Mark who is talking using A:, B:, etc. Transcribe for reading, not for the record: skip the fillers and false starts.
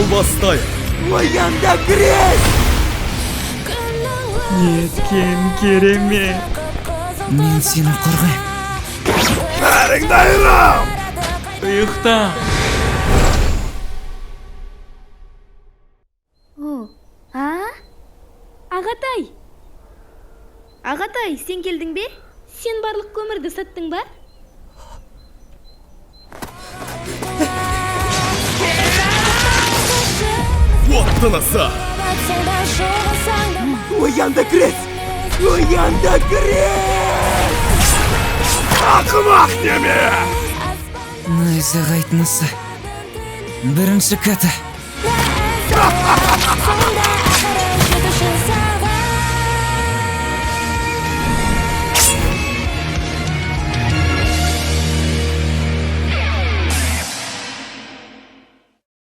A: албастай.
B: Оянда Крес!
C: Неткен керемет.
B: Мен сені қорғайым.
A: Бәріңді айырам.
C: Ұйықта.
D: Ағатай! Ағатай, сен келдің бе? Сен барлық көмірді саттың ба?
A: Оттынысы.
B: Оянда Крес! Оянда Крес!
A: Ақымақ неме.
B: Найзағай айтмасы. Бірінші ката.